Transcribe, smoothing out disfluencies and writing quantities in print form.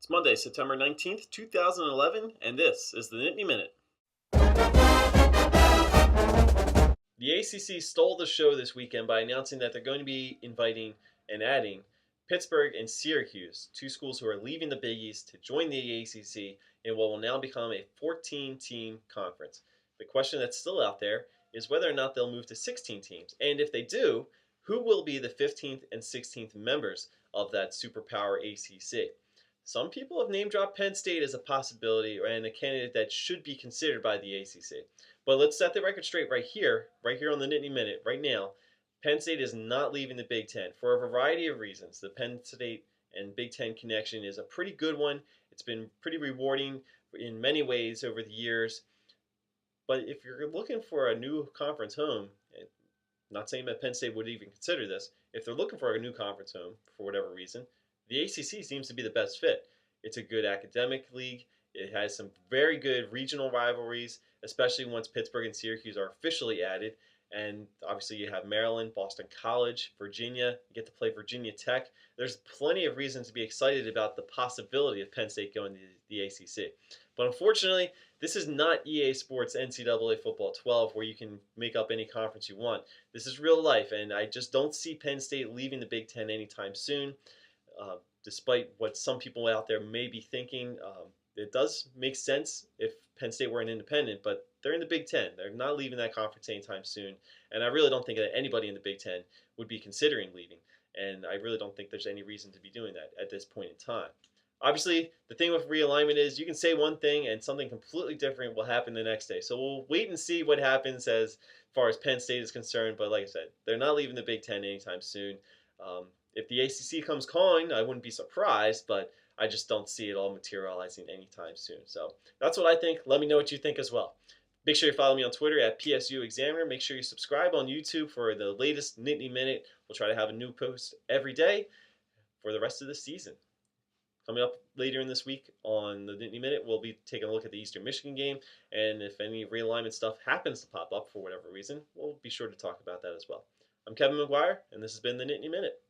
It's Monday, September 19th, 2011, and this is the Nittany Minute. The ACC stole the show this weekend by announcing that they're going to be inviting and adding Pittsburgh and Syracuse, two schools who are leaving the Big East to join the ACC in what will now become a 14-team conference. The question that's still out there is whether or not they'll move to 16 teams, and if they do, who will be the 15th and 16th members of that superpower ACC? Some people have name-dropped Penn State as a possibility and a candidate that should be considered by the ACC. But let's set the record straight right here on the Nittany Minute, right now. Penn State is not leaving the Big Ten for a variety of reasons. The Penn State and Big Ten connection is a pretty good one. It's been pretty rewarding in many ways over the years. But if you're looking for a new conference home, and not saying that Penn State would even consider this, if they're looking for a new conference home for whatever reason, the ACC seems to be the best fit. It's a good academic league. It has some very good regional rivalries, especially once Pittsburgh and Syracuse are officially added. And obviously you have Maryland, Boston College, Virginia. You get to play Virginia Tech. There's plenty of reasons to be excited about the possibility of Penn State going to the ACC. But unfortunately, this is not EA Sports NCAA Football 12 where you can make up any conference you want. This is real life, and I just don't see Penn State leaving the Big Ten anytime soon. Despite what some people out there may be thinking, it does make sense if Penn State were an independent, but they're in the Big Ten. They're not leaving that conference anytime soon, and I really don't think that anybody in the Big Ten would be considering leaving, and I really don't think there's any reason to be doing that at this point in time. Obviously, the thing with realignment is you can say one thing and something completely different will happen the next day. So we'll wait and see what happens as far as Penn State is concerned, but like I said, they're not leaving the Big Ten anytime soon. If the ACC comes calling, I wouldn't be surprised, but I just don't see it all materializing anytime soon. So that's what I think. Let me know what you think as well. Make sure you follow me on Twitter at PSU Examiner. Make sure you subscribe on YouTube for the latest Nittany Minute. We'll try to have a new post every day for the rest of the season. Coming up later in this week on the Nittany Minute, we'll be taking a look at the Eastern Michigan game, and if any realignment stuff happens to pop up for whatever reason, we'll be sure to talk about that as well. I'm Kevin McGuire, and this has been the Nittany Minute.